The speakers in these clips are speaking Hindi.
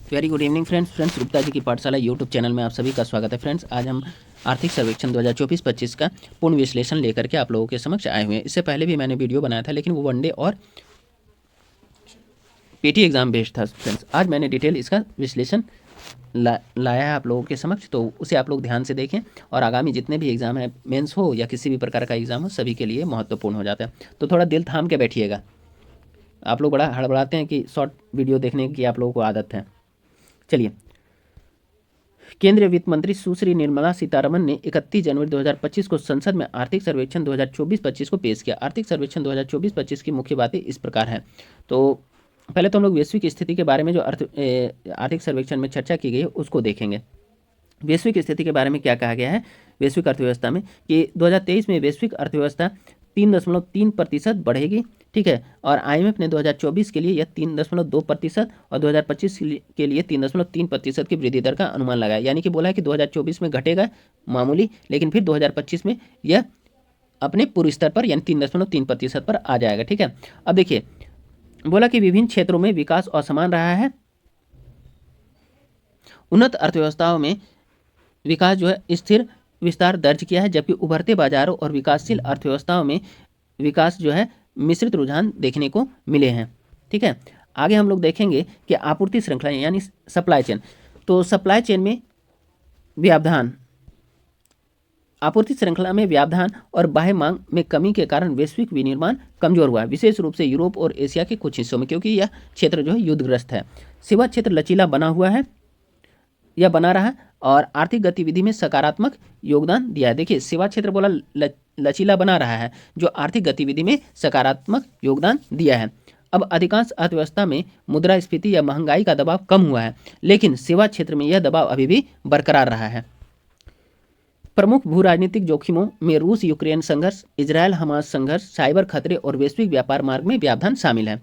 Very good evening friends Gupta ji की पाठशाला यूट्यूब चैनल में आप सभी का स्वागत है। फ्रेंड्स, आज हम आर्थिक सर्वेक्षण 2024-25 का पूर्ण विश्लेषण लेकर के आप लोगों के समक्ष आए हुए हैं। इससे पहले भी मैंने वीडियो बनाया था, लेकिन वो वनडे और पीटी एग्जाम बेस्ड था। फ्रेंड्स, आज मैंने डिटेल इसका विश्लेषण लाया है आप लोगों के समक्ष, तो उसे आप लोग ध्यान से देखें। और आगामी जितने भी एग्जाम है, मेंस हो या किसी भी प्रकार का एग्जाम हो, सभी के लिए महत्वपूर्ण हो जाता है। तो थोड़ा दिल थाम के बैठिएगा। आप लोग बड़ा हड़बड़ाते हैं कि शॉर्ट वीडियो देखने की आप लोगों को आदत है। चलिए, केंद्रीय वित्त मंत्री सुश्री निर्मला सीतारमण ने 31 जनवरी 2025 को संसद में आर्थिक सर्वेक्षण 2024-25 को पेश किया। आर्थिक सर्वेक्षण 2024-25 की मुख्य बातें इस प्रकार हैं। तो पहले तो हम लोग वैश्विक स्थिति के बारे में जो आर्थिक सर्वेक्षण में चर्चा की गई है उसको देखेंगे। वैश्विक स्थिति के बारे में क्या कहा गया है वैश्विक अर्थव्यवस्था में कि 2023 में वैश्विक अर्थव्यवस्था 3.3% बढ़ेगी। ठीक है, और आईएमएफ ने 2024 के लिए यह 3.2% और 2025 के लिए 3.3% की वृद्धि दर का अनुमान लगाया। यानी कि बोला है कि 2024 में घटेगा मामूली, लेकिन फिर 2025 में यह अपने पूर्व स्तर पर यानी 3.3% पर आ जाएगा। ठीक है, अब देखिए, बोला कि विभिन्न क्षेत्रों में विकास असमान रहा है। उन्नत अर्थव्यवस्थाओं में विकास जो है स्थिर विस्तार दर्ज किया है, जबकि उभरते बाजारों और विकासशील अर्थव्यवस्थाओं में विकास जो है मिश्रित रुझान देखने को मिले हैं। ठीक है, आगे हम लोग देखेंगे कि आपूर्ति श्रृंखला यानी सप्लाई चेन। तो सप्लाई चेन में व्यवधान, आपूर्ति श्रृंखला में व्यवधान और बाह्य मांग में कमी के कारण वैश्विक विनिर्माण कमजोर हुआ है, विशेष रूप से यूरोप और एशिया के कुछ हिस्सों में, क्योंकि यह क्षेत्र जो है युद्धग्रस्त है। सेवा क्षेत्र लचीला बना हुआ है या बना रहा और आर्थिक गतिविधि में सकारात्मक योगदान दिया है। देखिए, सेवा क्षेत्र बोला लचीला बना रहा है, जो आर्थिक गतिविधि में सकारात्मक योगदान दिया है। अब अधिकांश अर्थव्यवस्था में मुद्रास्फीति या महंगाई का दबाव कम हुआ है, लेकिन सेवा क्षेत्र में यह दबाव अभी भी बरकरार रहा है। प्रमुख भू राजनीतिक जोखिमों में रूस यूक्रेन संघर्ष, इजरायल हमास संघर्ष, साइबर खतरे और वैश्विक व्यापार मार्ग में व्यवधान शामिल है।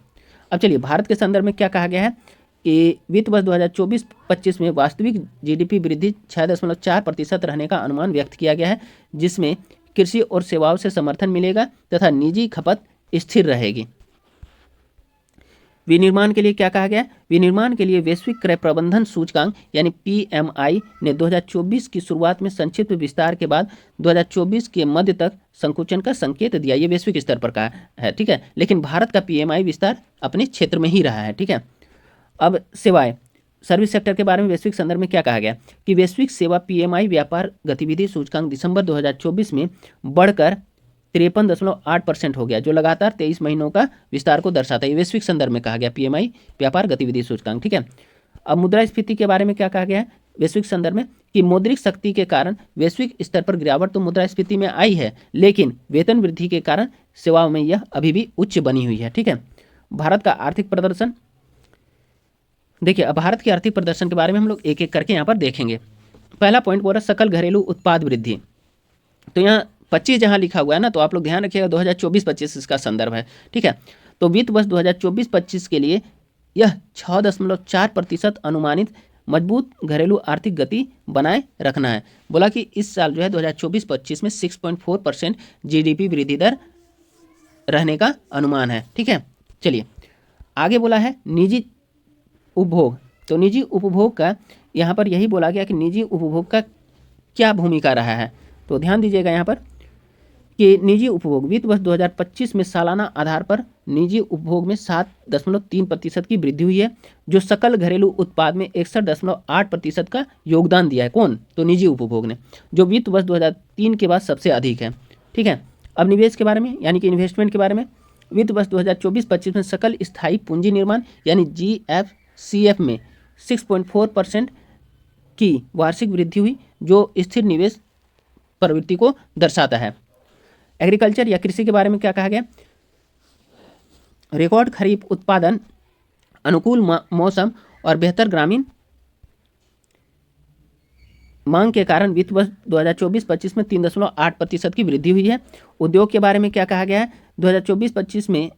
अब चलिए, भारत के संदर्भ में क्या कहा गया है कि वित्त वर्ष 2024-25 में वास्तविक जीडीपी वृद्धि 6.4% रहने का अनुमान व्यक्त किया गया है, जिसमें कृषि और सेवाओं से समर्थन मिलेगा तथा निजी खपत स्थिर रहेगी। विनिर्माण के लिए क्या कहा गया? विनिर्माण के लिए वैश्विक क्रय प्रबंधन सूचकांक यानी पीएमआई ने 2024 की शुरुआत में संक्षिप्त विस्तार के बाद 2024 के मध्य तक संकुचन का संकेत दिया। ये वैश्विक स्तर पर का है। ठीक है, लेकिन भारत का पीएमआई विस्तार अपने क्षेत्र में ही रहा है। ठीक है, अब सेवाएं, सर्विस सेक्टर के बारे में वैश्विक संदर्भ में क्या कहा गया कि वैश्विक सेवा पीएमआई व्यापार गतिविधि सूचकांक दिसंबर 2024 में बढ़कर 53.8% हो गया, जो लगातार 23 महीनों का विस्तार को दर्शाता है। वैश्विक संदर्भ में कहा गया पीएमआई व्यापार गतिविधि सूचकांक। ठीक है, अब मुद्रास्फीति के बारे में क्या कहा गया है वैश्विक संदर्भ में कि मौद्रिक शक्ति के कारण वैश्विक स्तर पर गिरावट तो मुद्रास्फीति में आई है, लेकिन वेतन वृद्धि के कारण सेवाओं में यह अभी भी उच्च बनी हुई है। ठीक है, भारत का आर्थिक प्रदर्शन देखिए, अब भारत के आर्थिक प्रदर्शन के बारे में हम लोग एक एक करके यहाँ पर देखेंगे। पहला पॉइंट बोल रहा सकल घरेलू उत्पाद वृद्धि। तो यहाँ 25 जहाँ लिखा हुआ है ना, तो आप लोग ध्यान रखिएगा 2024-25 इसका संदर्भ है। ठीक है, तो वित्त वर्ष 2024-25 के लिए यह 6.4% अनुमानित मजबूत घरेलू आर्थिक गति बनाए रखना है। बोला कि इस साल जो है 2024-25 में 6.4% जीडीपी वृद्धि दर रहने का अनुमान है। ठीक है, चलिए आगे बोला है निजी उपभोग। तो निजी उपभोग का यहाँ पर यही बोला गया कि निजी उपभोग का क्या भूमिका रहा है। तो ध्यान दीजिएगा यहाँ पर कि निजी उपभोग वित्त वर्ष 2025 में सालाना आधार पर निजी उपभोग में 7.3% की वृद्धि हुई है, जो सकल घरेलू उत्पाद में 61.8% का योगदान दिया है। कौन? तो निजी उपभोग ने, जो वित्त वर्ष 2003 के बाद सबसे अधिक है। ठीक है, अब निवेश के बारे में यानी कि इन्वेस्टमेंट के बारे में, वित्त वर्ष 2024-25 में सकल स्थायी पूंजी निर्माण यानी GFCF में 6.4% की वार्षिक वृद्धि हुई, जो स्थिर निवेश प्रवृत्ति को दर्शाता है। एग्रीकल्चर या कृषि के बारे में क्या कहा गया? रिकॉर्ड खरीफ उत्पादन, अनुकूल मौसम और बेहतर ग्रामीण मांग के कारण वित्त वर्ष 2024-25 में 3.8% की वृद्धि हुई है। उद्योग के बारे में क्या कहा गया है? 2024-25 में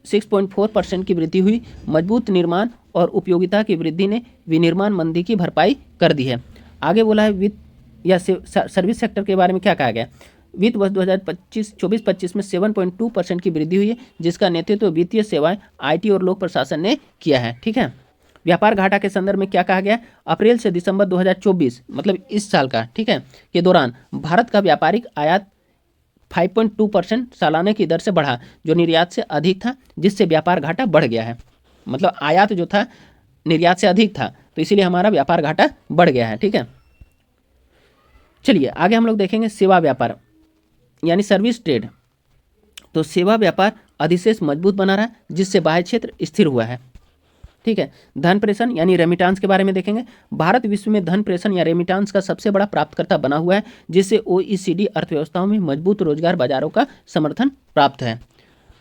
6.4% की वृद्धि हुई। मजबूत निर्माण और उपयोगिता की वृद्धि ने विनिर्माण मंदी की भरपाई कर दी है। आगे बोला है वित्त या सर्विस सेक्टर के बारे में क्या कहा गया? वित्त वर्ष 2024-25 में 7.2% की वृद्धि हुई है, जिसका नेतृत्व वित्तीय सेवाएं, आईटी और लोक प्रशासन ने किया है। ठीक है, व्यापार घाटा के संदर्भ में क्या कहा गया? अप्रैल से दिसंबर 2024 मतलब इस साल का, ठीक है, के दौरान भारत का व्यापारिक आयात 5.2% सालाना की दर से बढ़ा, जो निर्यात से अधिक था, जिससे व्यापार घाटा बढ़ गया है। मतलब आयात जो था निर्यात से अधिक था, तो इसीलिए हमारा व्यापार घाटा बढ़ गया है, ठीक है। चलिए आगे हम लोग देखेंगे सेवा व्यापार यानी सर्विस ट्रेड। तो सेवा व्यापार अधिशेष मजबूत बना रहा, जिससे बाह्य क्षेत्र स्थिर हुआ है, ठीक है। धन प्रेषण यानी रेमिटांस के बारे में देखेंगे। भारत विश्व में धन प्रेषण या रेमिटांस का सबसे बड़ा प्राप्तकर्ता बना हुआ है, जिससे OECD अर्थव्यवस्थाओं में मजबूत रोजगार बाजारों का समर्थन प्राप्त है।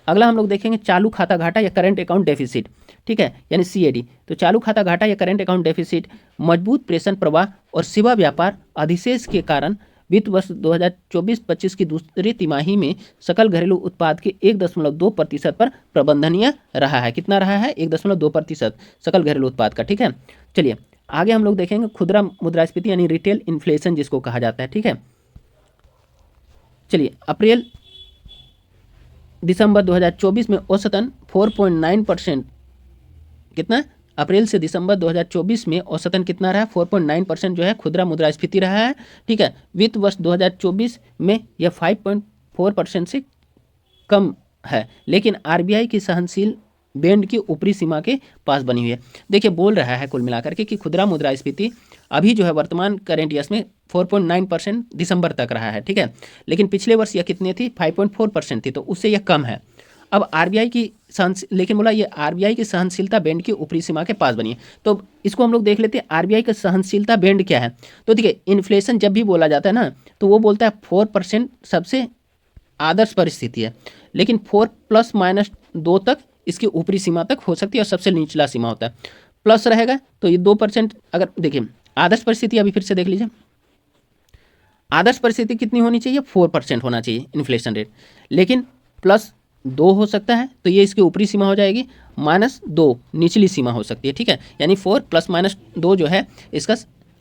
अगला हम लोग देखेंगे चालू खाता घाटा या करंट अकाउंट डेफिसिट, ठीक है, यानी CAD। तो चालू खाता घाटा या करंट अकाउंट डेफिसिट मजबूत प्रेषण प्रवाह और सेवा व्यापार अधिशेष के कारण वित्त वर्ष 2024-25 की दूसरी तिमाही में सकल घरेलू उत्पाद के 1.2% पर प्रबंधनीय रहा है। कितना रहा है? 1.2% सकल घरेलू उत्पाद का, ठीक है। चलिए आगे हम लोग देखेंगे खुदरा मुद्रास्फीति यानी रिटेल इन्फ्लेशन जिसको कहा जाता है, ठीक है। चलिए अप्रैल दिसंबर 2024 में औसतन 4.9%, कितना? अप्रैल से दिसंबर 2024 में औसतन कितना रहा? 4.9% जो है खुदरा मुद्रास्फीति रहा है, ठीक है। वित्त वर्ष 2024 में यह 5.4% से कम है, लेकिन RBI की सहनशील बैंड की ऊपरी सीमा के पास बनी हुई है। देखिए बोल रहा है कुल मिलाकर के कि खुदरा मुद्रास्फीति अभी जो है वर्तमान करेंट ईयर्स में 4.9% दिसंबर तक रहा है, ठीक है, लेकिन पिछले वर्ष यह कितनी थी? 5.4% थी, तो उससे यह कम है। अब RBI की लेकिन बोला ये RBI की सहनशीलता बैंड की ऊपरी सीमा के पास बनी है। तो इसको हम लोग देख लेते हैं RBI का सहनशीलता बैंड क्या है। तो देखिए इन्फ्लेशन जब भी बोला जाता है ना, तो वो बोलता है 4% सबसे आदर्श परिस्थिति है, लेकिन 4 ± 2 तक इसकी ऊपरी सीमा तक हो सकती है और सबसे निचला सीमा होता है प्लस रहेगा। तो ये 2%, अगर देखिए आदर्श परिस्थिति अभी फिर से देख लीजिए, आदर्श परिस्थिति कितनी होनी चाहिए? 4% होना चाहिए इन्फ्लेशन रेट, लेकिन +2 हो सकता है, तो ये इसकी ऊपरी सीमा हो जाएगी, -2 निचली सीमा हो सकती है, ठीक है। यानी 4 ± 2 जो है इसका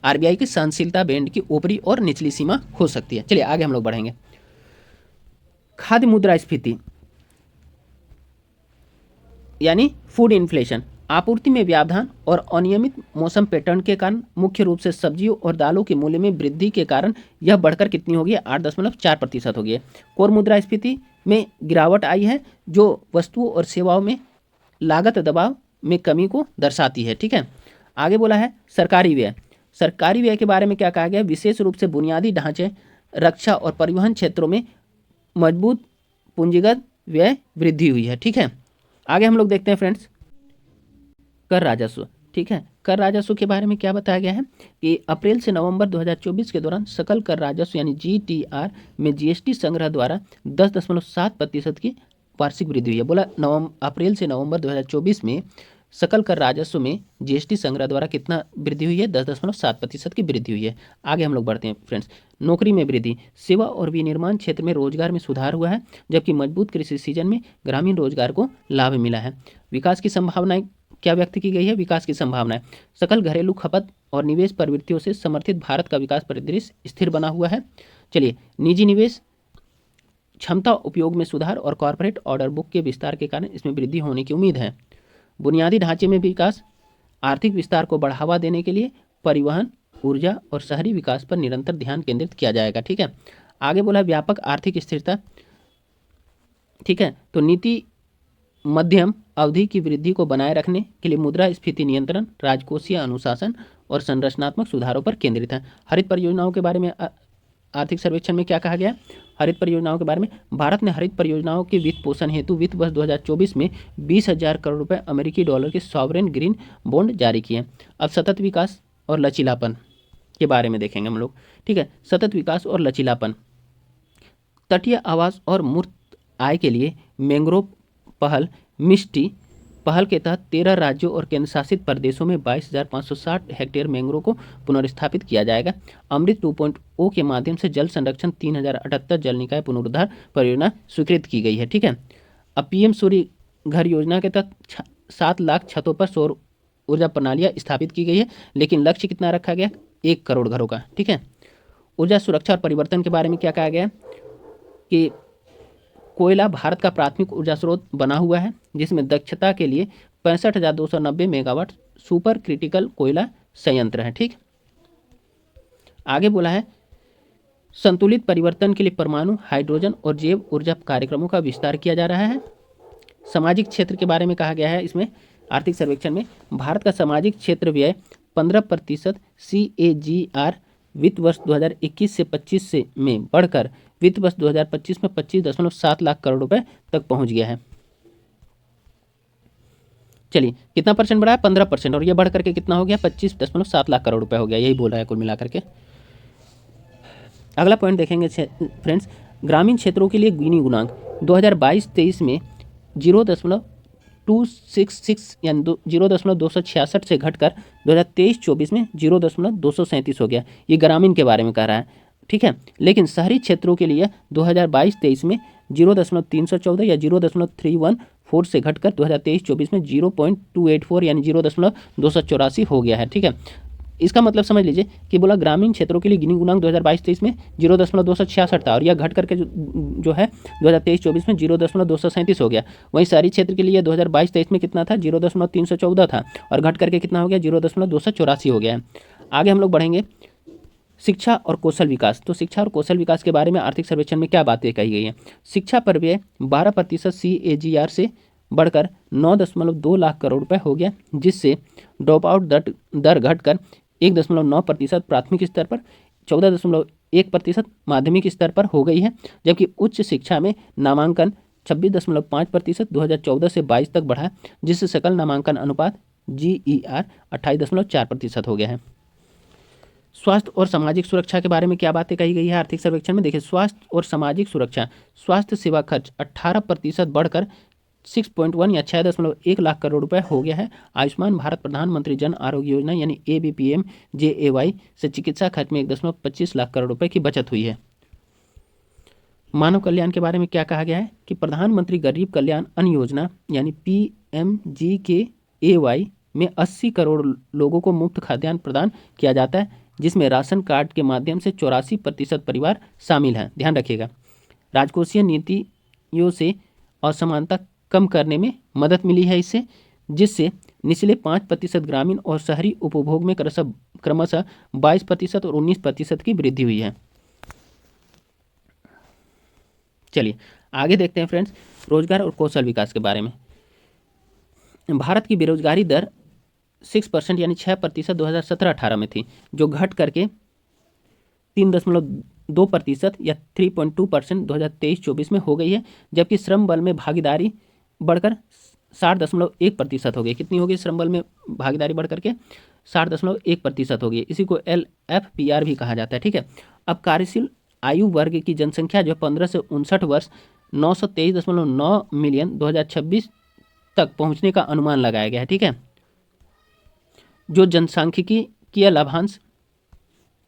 RBI की सहनशीलता बैंड की ऊपरी और निचली सीमा हो सकती है। चलिए आगे हम लोग बढ़ेंगे। खाद्य मुद्रास्फीति यानी फूड इन्फ्लेशन, आपूर्ति में व्यवधान और अनियमित मौसम पैटर्न के कारण मुख्य रूप से सब्जियों और दालों के मूल्य में वृद्धि के कारण यह बढ़कर कितनी होगी? 8.4% होगी। कोर मुद्रास्फीति में गिरावट आई है, जो वस्तुओं और सेवाओं में लागत दबाव में कमी को दर्शाती है, ठीक है। आगे बोला है सरकारी व्यय। सरकारी व्यय के बारे में क्या कहा गया? विशेष रूप से बुनियादी ढांचे, रक्षा और परिवहन क्षेत्रों में मजबूत पूंजीगत व्यय वृद्धि हुई है, ठीक है। आगे हम लोग देखते हैं फ्रेंड्स कर राजस्व, ठीक है। कर राजस्व के बारे में क्या बताया गया है कि अप्रैल से नवंबर 2024 के दौरान सकल कर राजस्व यानी GTR में GST संग्रह द्वारा 10.7% की वार्षिक वृद्धि हुई है। बोला अप्रैल से नवंबर 2024 में सकल कर राजस्व में GST संग्रह द्वारा कितना वृद्धि हुई है? 10.7% की वृद्धि हुई है। आगे हम लोग बढ़ते हैं फ्रेंड्स। नौकरी में वृद्धि, सेवा और विनिर्माण क्षेत्र में रोजगार में सुधार हुआ है, जबकि मजबूत कृषि सीजन में ग्रामीण रोजगार को लाभ मिला है। विकास की संभावनाएं क्या व्यक्त की गई है? विकास की संभावनाएं, सकल घरेलू खपत और निवेश प्रवृत्तियों से समर्थित भारत का विकास परिदृश्य स्थिर बना हुआ है। चलिए निजी निवेश क्षमता उपयोग में सुधार और कॉर्पोरेट ऑर्डर बुक के विस्तार के कारण इसमें वृद्धि होने की उम्मीद है। बुनियादी ढांचे में विकास, आर्थिक विस्तार को बढ़ावा देने के लिए परिवहन, ऊर्जा और शहरी विकास पर निरंतर ध्यान केंद्रित किया जाएगा, ठीक है। आगे बोला व्यापक आर्थिक स्थिरता, ठीक है। तो नीति मध्यम अवधि की वृद्धि को बनाए रखने के लिए मुद्रास्फीति नियंत्रण, राजकोषीय अनुशासन और संरचनात्मक सुधारों पर केंद्रित है। हरित परियोजनाओं के बारे में आर्थिक सर्वेक्षण में क्या कहा गया? हरित परियोजनाओं के बारे में, भारत ने हरित परियोजनाओं के वित्त पोषण हेतु वित्त वर्ष 2024 में 20,000 करोड़ रुपए अमेरिकी डॉलर के सॉवरेन ग्रीन बॉन्ड जारी किए। अब सतत विकास और लचीलापन के बारे में देखेंगे हम लोग, ठीक है। सतत विकास और लचीलापन, तटीय आवास और मूर्त आय के लिए मैंग्रोव पहल मिष्टी पहल के तहत 13 राज्यों और केंद्र शासित प्रदेशों में 22,560 हेक्टेयर मैंग्रोव को पुनर्स्थापित किया जाएगा। अमृत 2.0 के माध्यम से जल संरक्षण 3,078 जल निकाय पुनरुद्धार परियोजना स्वीकृत की गई है, ठीक है। अब PM सूर्य घर योजना के तहत 7 लाख छतों पर सौर ऊर्जा प्रणालियाँ स्थापित की गई है, लेकिन लक्ष्य कितना रखा गया? 1 करोड़ घरों का, ठीक है। ऊर्जा सुरक्षा और परिवर्तन के बारे में क्या कहा गया कि कोयला भारत का प्राथमिक ऊर्जा स्रोत बना हुआ है, जिसमें दक्षता के लिए 65,290 मेगावाट सुपर क्रिटिकल कोयला संयंत्र है। ठीक, आगे बोला है संतुलित परिवर्तन के लिए परमाणु, हाइड्रोजन और जैव ऊर्जा कार्यक्रमों का विस्तार किया जा रहा है। सामाजिक क्षेत्र के बारे में कहा गया है इसमें आर्थिक सर्वेक्षण में, भारत का सामाजिक क्षेत्र व्यय 15% CAGR वित्त वर्ष 2021 से 25 से में बढ़कर वित्त वर्ष 2025 में 25.7 लाख करोड़ रुपए तक पहुंच गया है। चलिए, कितना परसेंट बढ़ा है? 15%, और ये बढ़ करके कितना हो गया? 25.7 लाख करोड़ रुपए हो गया। यही बोल रहा है कुल मिलाकर के। अगला पॉइंट देखेंगे फ्रेंड्स, ग्रामीण क्षेत्रों के लिए गिनी गुणांक 2022-23 में 0.266 यानी 0.266 से घटकर 2023-24 में 0.237 हो गया। ये ग्रामीण के बारे में कह रहा है, ठीक है। लेकिन शहरी क्षेत्रों के लिए 2022-23 में 0.314 या 0.314 से घटकर 2023-24 में 0.284 यानी 0.284 हो गया है, ठीक है। इसका मतलब समझ लीजिए कि बोला ग्रामीण क्षेत्रों के लिए गिनी गुणांक 2022-23 में 0.266 था और यह घट करके जो है 2023-24 में 0.237 हो गया। वहीं शहरी क्षेत्र के लिए 2022-23 में कितना था? 0.314 था और घट करके कितना हो गया? 0.284 हो गया है। आगे हम लोग बढ़ेंगे, शिक्षा और कौशल विकास। तो शिक्षा और कौशल विकास के बारे में आर्थिक सर्वेक्षण में क्या बातें कही गई हैं? शिक्षा पर व्यय 12% CAGR से बढ़कर 9.2 लाख करोड़ रुपए हो गया, जिससे ड्रॉप आउट दर घटकर 1.9% प्राथमिक स्तर पर, 14.1% माध्यमिक स्तर पर हो गई है। जबकि उच्च शिक्षा में नामांकन 26.5% 2014 से 22 तक बढ़ा, जिससे सकल नामांकन अनुपात GER 28.4% हो गया है। स्वास्थ्य और सामाजिक सुरक्षा के बारे में क्या बातें कही गई है आर्थिक सर्वेक्षण में? देखिए, स्वास्थ्य और सामाजिक सुरक्षा, स्वास्थ्य सेवा खर्च 18% बढ़कर 6.1 या 6.1 लाख करोड़ रुपए हो गया है। आयुष्मान भारत प्रधानमंत्री जन आरोग्य योजना यानी ABPMJAY से चिकित्सा खर्च में 1.25 लाख करोड़ रुपए की बचत हुई है। मानव कल्याण के बारे में क्या कहा गया है कि प्रधानमंत्री गरीब कल्याण अन्न योजना यानी PMGKAY में 80 करोड़ लोगों को मुफ्त खाद्यान्न प्रदान किया जाता है, जिसमें राशन कार्ड के माध्यम से 84% परिवार शामिल हैं। ध्यान रखिएगा, राजकोषीय नीतियों से असमानता कम करने में मदद मिली है इससे, जिससे निचले 5% ग्रामीण और शहरी उपभोग में क्रमशः 22% और 19% की वृद्धि हुई है। चलिए आगे देखते हैं फ्रेंड्स, रोजगार और कौशल विकास के बारे में। भारत की बेरोजगारी दर 6% यानी 6% 2017-18 में थी, जो घट करके 3.2% या 3.2% 2023-24 में हो गई है। जबकि श्रम बल में भागीदारी बढ़कर 60.1% हो गई। कितनी हो गई? श्रम बल में भागीदारी बढ़ करके 60.1% हो गई। इसी को LFPR भी कहा जाता है, ठीक है। अब कार्यशील आयु वर्ग की जनसंख्या जो 15 से 59 वर्ष 923.9 मिलियन 2026 तक पहुंचने का अनुमान लगाया गया है, ठीक है। जो जनसांख्यिकीय लाभांश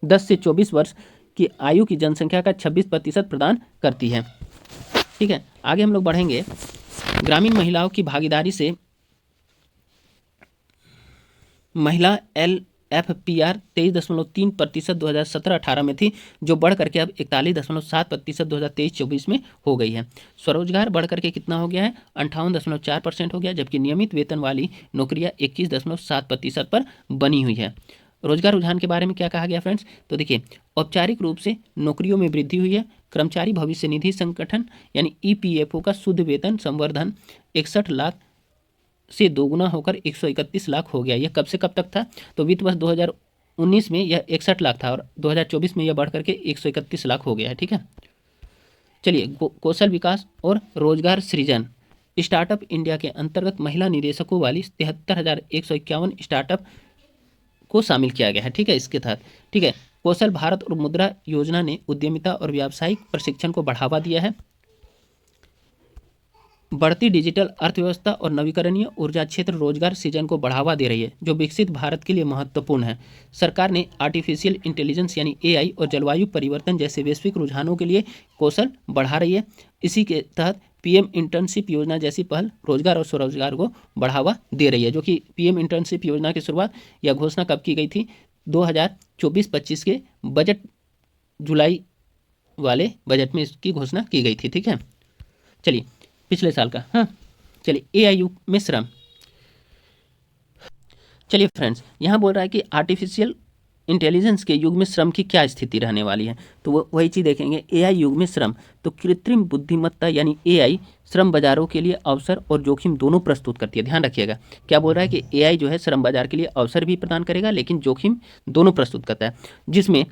10 से 24 वर्ष की आयु की जनसंख्या का 26% प्रदान करती है, ठीक है। आगे हम लोग बढ़ेंगे, ग्रामीण महिलाओं की भागीदारी से महिला LFPR 23.3% 2017-18 में थी, जो बढ़ करके अब 41.7% 2023-24 में हो गई है। स्वरोजगार बढ़ करके कितना हो गया है? 58.4% हो गया, जबकि नियमित वेतन वाली नौकरियां 21.7% पर बनी हुई है। रोजगार रुझान के बारे में क्या कहा गया फ्रेंड्स? तो देखिए, औपचारिक रूप से नौकरियों में वृद्धि हुई है। कर्मचारी भविष्य निधि संगठन यानी EPFO का शुद्ध वेतन संवर्धन 61 लाख से दोगुना होकर 131 लाख हो गया। यह कब से कब तक था? तो वित्त वर्ष 2019 में यह 61 लाख था और 2024 में यह बढ़ करके 131 लाख हो गया है, ठीक है। चलिए, कौशल विकास और रोजगार सृजन, स्टार्टअप इंडिया के अंतर्गत महिला निदेशकों वाली 73,151 स्टार्टअप को शामिल किया गया है, ठीक है, इसके तहत, ठीक है। कौशल भारत और मुद्रा योजना ने उद्यमिता और व्यावसायिक प्रशिक्षण को बढ़ावा दिया है। बढ़ती डिजिटल अर्थव्यवस्था और नवीकरणीय ऊर्जा क्षेत्र रोजगार सृजन को बढ़ावा दे रही है, जो विकसित भारत के लिए महत्वपूर्ण है। सरकार ने आर्टिफिशियल इंटेलिजेंस यानी AI और जलवायु परिवर्तन जैसे वैश्विक रुझानों के लिए कौशल बढ़ा रही है। इसी के तहत PM इंटर्नशिप योजना जैसी पहल रोजगार और स्वरोजगार को बढ़ावा दे रही है, जो कि PM इंटर्नशिप योजना की शुरुआत या घोषणा कब की गई थी? 2024-25 के बजट, जुलाई वाले बजट में इसकी घोषणा की गई थी, ठीक है। चलिए, पिछले साल का, हाँ। चलिए, AIU में श्रम, चलिए फ्रेंड्स, यहाँ बोल रहा है कि आर्टिफिशियल इंटेलिजेंस के युग में श्रम की क्या स्थिति रहने वाली है, तो वो वही चीज़ देखेंगे। एआई युग में श्रम, तो कृत्रिम बुद्धिमत्ता यानी एआई श्रम बाजारों के लिए अवसर और जोखिम दोनों प्रस्तुत करती है। ध्यान रखिएगा, क्या बोल रहा है कि एआई जो है श्रम बाजार के लिए अवसर भी प्रदान करेगा लेकिन जोखिम दोनों प्रस्तुत करता है, जिसमें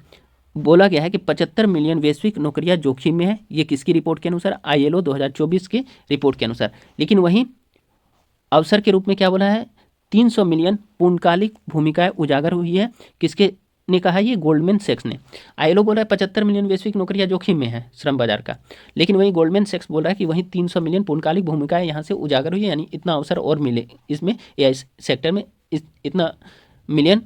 बोला गया है कि 75 मिलियन वैश्विक नौकरियां जोखिम में है। ये किसकी रिपोर्ट के अनुसार? ILO 2024 के रिपोर्ट के अनुसार। लेकिन वहीं अवसर के रूप में क्या बोला है? 300 मिलियन पूर्णकालिक भूमिकाएं उजागर हुई है। किसके ने कहा? ये गोल्डमैन सैक्स ने। ILO बोल रहा है 75 मिलियन वैश्विक नौकरियां जोखिम में है श्रम बाजार का, लेकिन वहीं गोल्डमैन सैक्स बोल रहा है कि वहीं 300 मिलियन पूर्णकालिक भूमिकाएं यहाँ से उजागर हुई है, यानी इतना अवसर और मिले इसमें, एआई सेक्टर में इतना मिलियन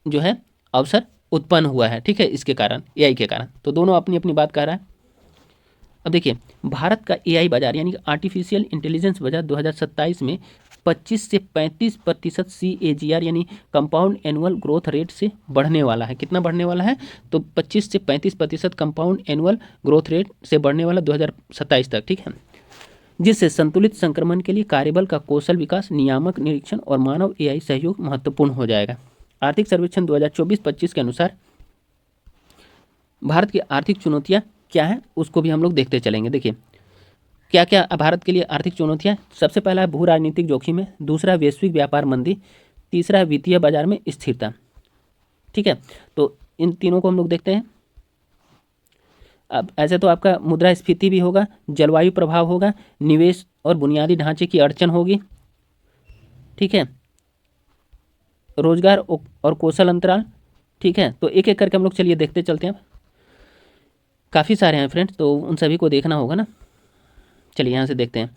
जो है अवसर उत्पन्न हुआ है, ठीक है, इसके कारण, एआई के कारण। तो दोनों अपनी अपनी बात कह रहा है। अब देखिए, भारत का एआई बाजार यानी आर्टिफिशियल इंटेलिजेंस बाजार 2027 में 25 से 35% CAGR यानी कंपाउंड एनुअल ग्रोथ रेट से बढ़ने वाला है। कितना बढ़ने वाला है? तो 25 से 35% कंपाउंड एनुअल ग्रोथ रेट से बढ़ने वाला 2027 तक, ठीक है, जिससे संतुलित संक्रमण के लिए कार्यबल का कौशल विकास, नियामक निरीक्षण और मानव एआई सहयोग महत्वपूर्ण हो जाएगा। आर्थिक सर्वेक्षण 2024-25 के अनुसार भारत की आर्थिक चुनौतियां क्या है उसको भी हम लोग देखते चलेंगे। देखिए, क्या क्या भारत के लिए आर्थिक चुनौतियां? सबसे पहला है भू राजनीतिक जोखिम है, दूसरा वैश्विक व्यापार मंदी, तीसरा वित्तीय बाजार में स्थिरता, ठीक है। तो इन तीनों को हम लोग देखते हैं। अब ऐसे तो आपका मुद्रास्फीति भी होगा, जलवायु प्रभाव होगा, निवेश और बुनियादी ढांचे की अड़चन होगी, ठीक है, रोजगार और कौशल अंतराल, ठीक है। तो एक एक करके हम लोग चलिए देखते चलते हैं। काफ़ी सारे हैं फ्रेंड्स, तो उन सभी को देखना होगा ना। चलिए यहाँ से देखते हैं।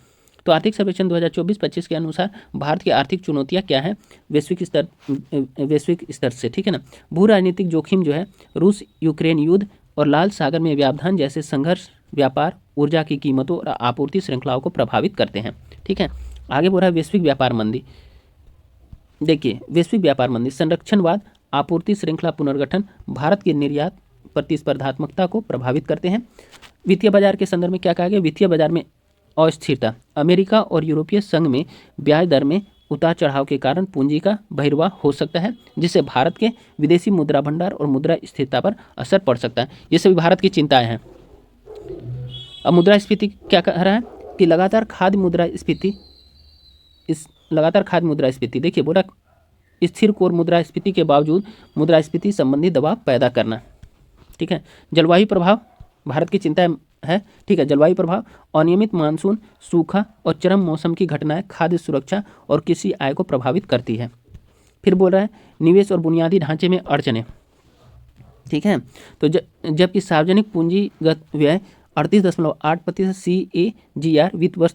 तो आर्थिक सर्वेक्षण 2024-25 के अनुसार भारत की आर्थिक चुनौतियाँ क्या है वैश्विक स्तर से, ठीक है ना। भू राजनीतिक जोखिम जो है, रूस यूक्रेन युद्ध और लाल सागर में व्यवधान जैसे संघर्ष व्यापार, ऊर्जा की कीमतों और आपूर्ति श्रृंखलाओं को प्रभावित करते हैं, ठीक है। आगे बोल रहा है वैश्विक व्यापार मंदी। देखिए, वैश्विक व्यापार मंदी, संरक्षणवाद, आपूर्ति श्रृंखला पुनर्गठन, भारत के निर्यात प्रतिस्पर्धात्मकता को प्रभावित करते हैं। वित्तीय बाजार के संदर्भ में क्या कहा गया? वित्तीय बाजार में अस्थिरता, अमेरिका और यूरोपीय संघ में ब्याज दर में उतार चढ़ाव के कारण पूंजी का बहिर्वाह हो सकता है, जिससे भारत के विदेशी मुद्रा भंडार और मुद्रा स्थिरता पर असर पड़ सकता है। ये सभी भारत की चिंताएं हैं। अब मुद्रास्फीति क्या कह रहा है कि लगातार खाद्य मुद्रास्फीति, देखिए बोला स्थिर कोर मुद्रास्फीति के बावजूद मुद्रास्फीति संबंधी दबाव पैदा करना, ठीक है। जलवायु प्रभाव भारत की चिंता है, ठीक है। जलवायु प्रभाव, अनियमित मानसून, सूखा और चरम मौसम की घटनाएं खाद्य सुरक्षा और कृषि आय को प्रभावित करती है। फिर बोल रहा है निवेश और बुनियादी ढांचे में अड़चनें, ठीक है। तो जबकि सार्वजनिक पूंजीगत व्यय 38.8% CAGR वित्त वर्ष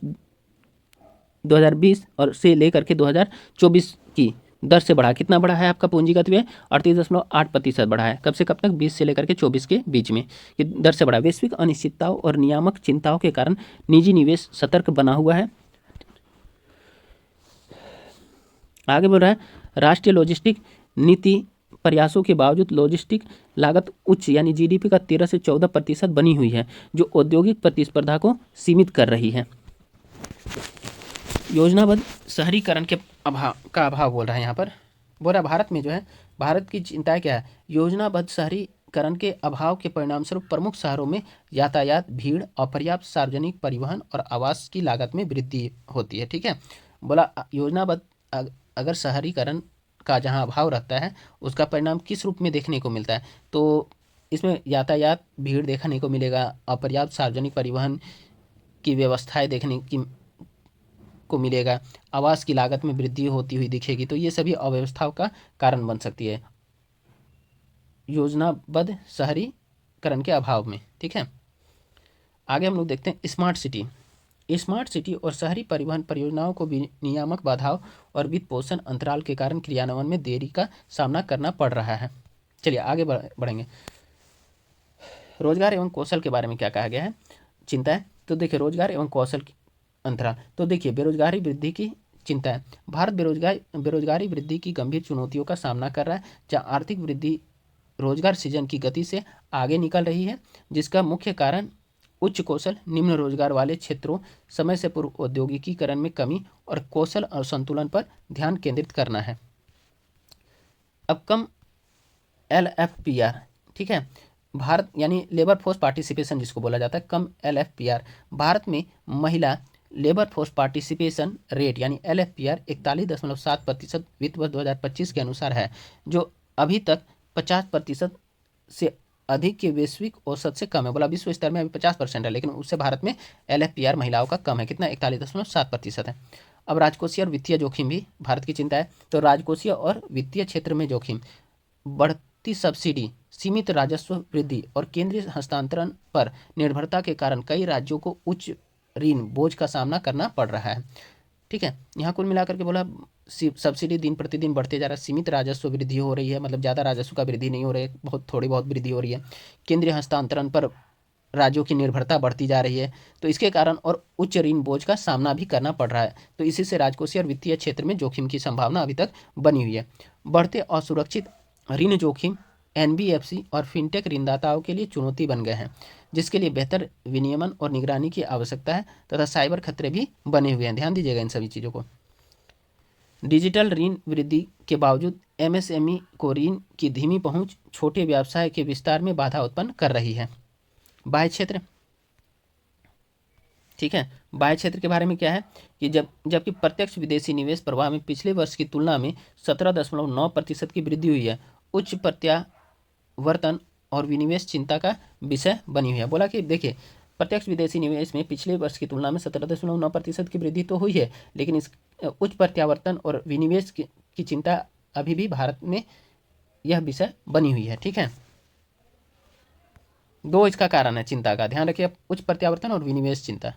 2020 और से लेकर के 2024 की दर से बढ़ा। कितना बढ़ा है आपका पूंजीगत व्यय? 38.8% बढ़ा है। कब से कब तक? 20 से लेकर के 24 के बीच में ये दर से बढ़ा। वैश्विक अनिश्चितताओं और नियामक चिंताओं के कारण निजी निवेश सतर्क बना हुआ है। आगे बोल रहा है राष्ट्रीय लॉजिस्टिक नीति प्रयासों के बावजूद लॉजिस्टिक लागत उच्च यानी GDP का 13 से 14% बनी हुई है, जो औद्योगिक प्रतिस्पर्धा को सीमित कर रही है। योजनाबद्ध शहरीकरण के अभाव बोल रहा है यहाँ पर। बोल रहा है भारत में जो है, भारत की चिंताएं क्या है? योजनाबद्ध शहरीकरण के अभाव के परिणामस्वरूप प्रमुख शहरों में यातायात भीड़, अपर्याप्त सार्वजनिक परिवहन और आवास की लागत में वृद्धि होती है, ठीक है। बोला योजनाबद्ध अगर शहरीकरण का जहाँ अभाव रहता है उसका परिणाम किस रूप में देखने को मिलता है? तो इसमें यातायात भीड़ देखने को मिलेगा, अपर्याप्त सार्वजनिक परिवहन की व्यवस्थाएं देखने को मिलेगा, आवास की लागत में वृद्धि होती हुई दिखेगी। तो ये सभी अव्यवस्थाओं का कारण बन सकती है योजनाबद्ध शहरीकरण के अभाव में, ठीक है। आगे हम लोग देखते हैं स्मार्ट सिटी और शहरी परिवहन परियोजनाओं को भी नियामक बाधाओं और वित्त पोषण अंतराल के कारण क्रियान्वयन में देरी का सामना करना पड़ रहा है। चलिए आगे बढ़ेंगे। रोजगार एवं कौशल के बारे में क्या कहा गया है? चिंता है। तो देखिए रोजगार एवं कौशल अंतराल, तो देखिए बेरोजगारी वृद्धि की चिंता है। भारत बेरोजगारी वृद्धि की गंभीर चुनौतियों का सामना कर रहा है, जहाँ आर्थिक वृद्धि रोजगार सृजन की गति से आगे निकल रही है, जिसका मुख्य कारण उच्च कौशल निम्न रोजगार वाले क्षेत्रों, समय से पूर्व औद्योगिकीकरण में कमी और कौशल असंतुलन पर ध्यान केंद्रित करना है। अब कम LFPR, ठीक है, भारत यानी लेबर फोर्स पार्टिसिपेशन जिसको बोला जाता है, कम LFPR, भारत में महिला लेबर फोर्स पार्टिसिपेशन रेट यानी LFPR 41.7% वित्त वर्ष 2025 के अनुसार है, जो अभी तक 50% से अधिक के वैश्विक औसत से कम है। बोला विश्व स्तर में अभी 50% है, लेकिन उससे भारत में LFPR महिलाओं का कम है, कितना, 41.7% है। अब राजकोषीय और वित्तीय जोखिम भी भारत की चिंता है। तो राजकोषीय और वित्तीय क्षेत्र में जोखिम, बढ़ती सब्सिडी, सीमित राजस्व वृद्धि और केंद्रीय हस्तांतरण पर निर्भरता के कारण कई राज्यों को उच्च ऋण बोझ का सामना करना पड़ रहा है। ठीक है, यहाँ कुल मिलाकर के बोला सब्सिडी दिन प्रतिदिन बढ़ते जा रहा है, सीमित राजस्व वृद्धि हो रही है, मतलब ज़्यादा राजस्व का वृद्धि नहीं हो रही है, बहुत थोड़ी बहुत वृद्धि हो रही है, केंद्रीय हस्तांतरण पर राज्यों की निर्भरता बढ़ती जा रही है, तो इसके कारण और उच्च ऋण बोझ का सामना भी करना पड़ रहा है। तो इसी से राजकोषीय और वित्तीय क्षेत्र में जोखिम की संभावना अभी तक बनी हुई है। बढ़ते असुरक्षित ऋण जोखिम NBFC और फिनटेक ऋणदाताओं के लिए चुनौती बन गए हैं, जिसके लिए बेहतर विनियमन और निगरानी की आवश्यकता है तथा साइबर खतरे भी बने हुए हैं। ध्यान दीजिएगा इन सभी चीज़ों को। डिजिटल ऋण वृद्धि के बावजूद MSME को ऋण की धीमी पहुंच छोटे व्यवसाय के विस्तार में बाधा उत्पन्न कर रही है। बाह्य क्षेत्र, ठीक है, बाह्य क्षेत्र के बारे में क्या है कि जबकि प्रत्यक्ष विदेशी निवेश प्रवाह में पिछले वर्ष की तुलना में 17.9% की वृद्धि हुई है, उच्च प्रत्यावर्तन और विनिवेश चिंता का विषय बनी हुई है। बोला कि देखिए, प्रत्यक्ष विदेशी निवेश में पिछले वर्ष की तुलना में 17.9% की वृद्धि तो हुई है, लेकिन इस उच्च प्रत्यावर्तन और विनिवेश की चिंता अभी भी भारत में यह विषय बनी हुई है। ठीक है, दो इसका कारण है चिंता का, ध्यान रखिए, उच्च प्रत्यावर्तन और विनिवेश चिंता।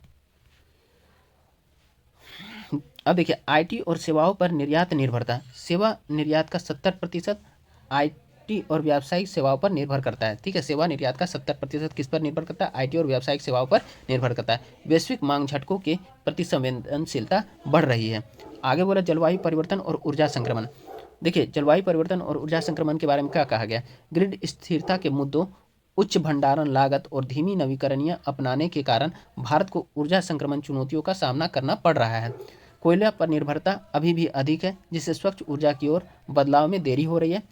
अब देखिए, IT और सेवाओं पर निर्यात निर्भरता, सेवा निर्यात का 70% IT और व्यावसायिक सेवाओं पर निर्भर करता है। ठीक है, सेवा निर्यात का 70% किस पर निर्भर करता है? IT और व्यावसायिक सेवाओं पर निर्भर करता है। वैश्विक मांग झटकों के प्रति संवेदनशीलता बढ़ रही है। आगे बोला जलवायु परिवर्तन और ऊर्जा संक्रमण। देखिए, जलवायु परिवर्तन और ऊर्जा संक्रमण के बारे में क्या कहा गया? ग्रिड स्थिरता के मुद्दों, उच्च भंडारण लागत और धीमी नवीकरणीय अपनाने के कारण भारत को ऊर्जा संक्रमण चुनौतियों का सामना करना पड़ रहा है। कोयला पर निर्भरता अभी भी अधिक है, जिससे स्वच्छ ऊर्जा की ओर बदलाव में देरी हो रही है।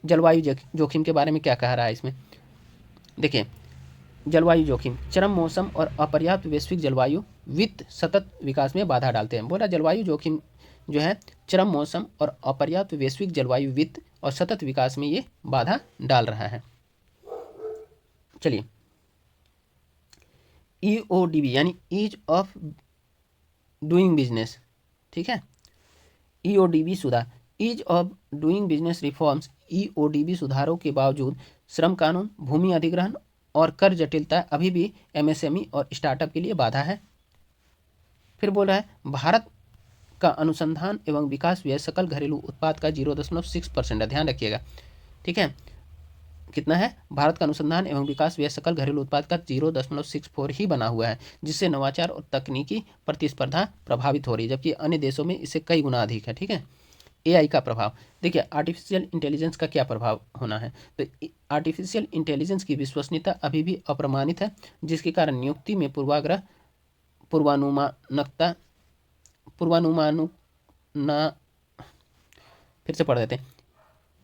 जलवायु जोखिम के बारे में क्या कह रहा है इसमें? देखिए, जलवायु जोखिम, चरम मौसम और अपर्याप्त वैश्विक जलवायु वित्त सतत विकास में बाधा डालते हैं। बोला जलवायु जोखिम जो है, चरम मौसम और अपर्याप्त वैश्विक जलवायु वित्त और सतत विकास में ये बाधा डाल रहा है। चलिए, EODB यानी ईज ऑफ डूइंग बिजनेस, ठीक है, EODB सुधार, ease of doing business reforms, EODB सुधारों के बावजूद श्रम कानून, भूमि अधिग्रहण और कर जटिलता अभी भी MSME और स्टार्टअप के लिए बाधा है। फिर बोल रहा है भारत का अनुसंधान एवं विकास व्यय सकल घरेलू उत्पाद का 0.6% है, ध्यान रखिएगा। ठीक है, कितना है? भारत का अनुसंधान एवं विकास व्यय सकल घरेलू उत्पाद का 0.64 ही बना हुआ है, जिससे नवाचार और तकनीकी प्रतिस्पर्धा प्रभावित हो रही है, जबकि अन्य देशों में इससे कई गुना अधिक है। ठीक है, AI का प्रभाव, देखिए आर्टिफिशियल इंटेलिजेंस का क्या प्रभाव होना है? तो आर्टिफिशियल इंटेलिजेंस की विश्वसनीयता अभी भी अप्रमाणित है, जिसके कारण नियुक्ति में पूर्वानुमानकता फिर से पढ़ देते हैं।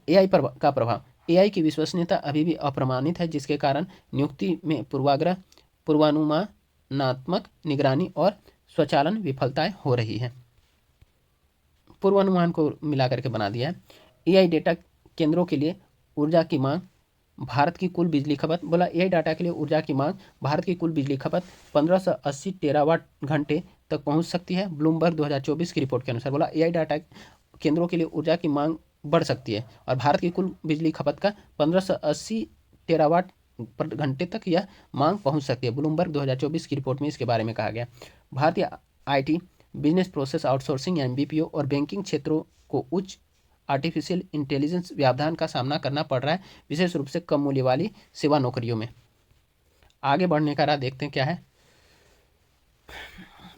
AI का प्रभाव, AI की विश्वसनीयता अभी भी अप्रमाणित है, जिसके कारण नियुक्ति में पूर्वानुमानात्मक निगरानी और स्वचालन विफलताएं हो रही है। पूर्वानुमान को मिला करके बना दिया है। AI डेटा केंद्रों के लिए ऊर्जा की मांग, भारत की कुल बिजली खपत, बोला AI डाटा के लिए ऊर्जा की मांग, भारत की कुल बिजली खपत 1580 टेरावाट घंटे तक पहुंच सकती है, ब्लूमबर्ग 2024 की रिपोर्ट के अनुसार। बोला AI डाटा केंद्रों के लिए ऊर्जा की मांग बढ़ सकती है और भारत की कुल बिजली खपत का 1580 टेरावाट पर घंटे तक यह मांग पहुंच सकती है, ब्लूमबर्ग 2024 की रिपोर्ट में इसके बारे में कहा गया। भारतीय IT, बिजनेस प्रोसेस आउटसोर्सिंग या BPO और बैंकिंग क्षेत्रों को उच्च आर्टिफिशियल इंटेलिजेंस व्यवधान का सामना करना पड़ रहा है, विशेष रूप से कम मूल्य वाली सेवा नौकरियों में। आगे बढ़ने का राह देखते हैं क्या है।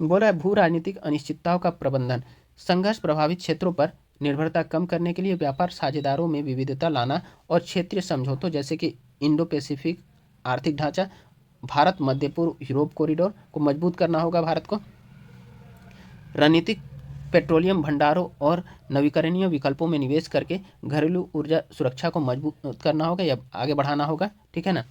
बोल रहा है भू राजनीतिक अनिश्चितताओं का प्रबंधन, संघर्ष प्रभावित क्षेत्रों पर निर्भरता कम करने के लिए व्यापार साझेदारों में विविधता लाना और क्षेत्रीय समझौतों जैसे कि इंडो पैसिफिक आर्थिक ढांचा, भारत मध्य पूर्व यूरोप कॉरिडोर को मजबूत करना होगा भारत को। रणनीतिक पेट्रोलियम भंडारों और नवीकरणीय विकल्पों में निवेश करके घरेलू ऊर्जा सुरक्षा को मजबूत करना होगा या आगे बढ़ाना होगा, ठीक है ना।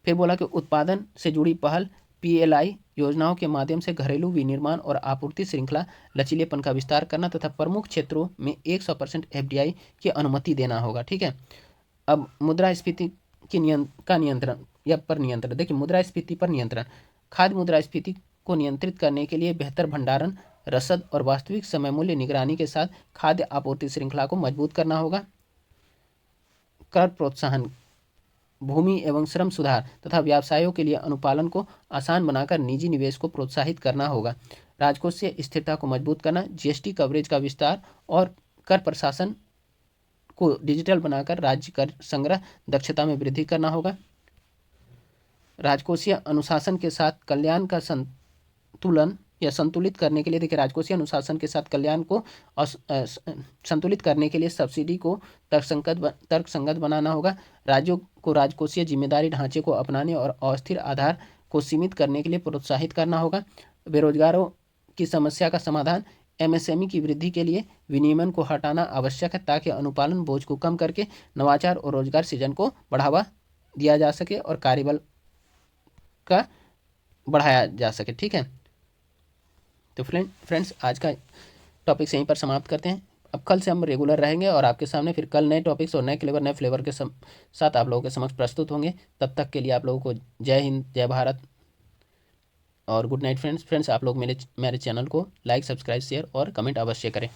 फिर बोला कि उत्पादन से जुड़ी पहल पीएलआई योजनाओं के माध्यम से घरेलू विनिर्माण और आपूर्ति श्रृंखला लचीलेपन का विस्तार करना तथा प्रमुख क्षेत्रों में 100% एफडीआई की अनुमति देना होगा, ठीक है। अब मुद्रास्फीति की नियंत्रण देखिए, मुद्रास्फीति पर नियंत्रण, खाद्य मुद्रास्फीति को नियंत्रित करने के लिए बेहतर भंडारण, रसद और वास्तविक समय मूल्य निगरानी के साथ खाद्य आपूर्ति श्रृंखला को मजबूत करना होगा। कर प्रोत्साहन, भूमि एवं श्रम सुधार तथा व्यवसायों के लिए अनुपालन को आसान बनाकर निजी निवेश को प्रोत्साहित करना होगा। राजकोषीय स्थिरता को मजबूत करना, जीएसटी कवरेज का विस्तार और कर प्रशासन को डिजिटल बनाकर राज्य कर संग्रह दक्षता में वृद्धि करना होगा। राजकोषीय अनुशासन के साथ कल्याण का संतुलन या संतुलित करने के लिए, देखिए, राजकोषीय अनुशासन के साथ कल्याण को संतुलित करने के लिए सब्सिडी को तर्कसंगत बनाना होगा। राज्यों को राजकोषीय जिम्मेदारी ढांचे को अपनाने और अस्थिर आधार को सीमित करने के लिए प्रोत्साहित करना होगा। बेरोजगारों की समस्या का समाधान, एमएसएमई की वृद्धि के लिए विनियमन को हटाना आवश्यक है ताकि अनुपालन बोझ को कम करके नवाचार और रोजगार सृजन को बढ़ावा दिया जा सके और कार्यबल का बढ़ाया जा सके, ठीक है। तो फ्रेंड्स, आज का टॉपिक्स यहीं पर समाप्त करते हैं। अब कल से हम रेगुलर रहेंगे और आपके सामने फिर कल नए टॉपिक्स और नए फ्लेवर के साथ आप लोगों के समक्ष प्रस्तुत होंगे। तब तक के लिए आप लोगों को जय हिंद, जय भारत और गुड नाइट फ्रेंड्स। आप लोग मेरे चैनल को लाइक, सब्सक्राइब, शेयर और कमेंट अवश्य करें।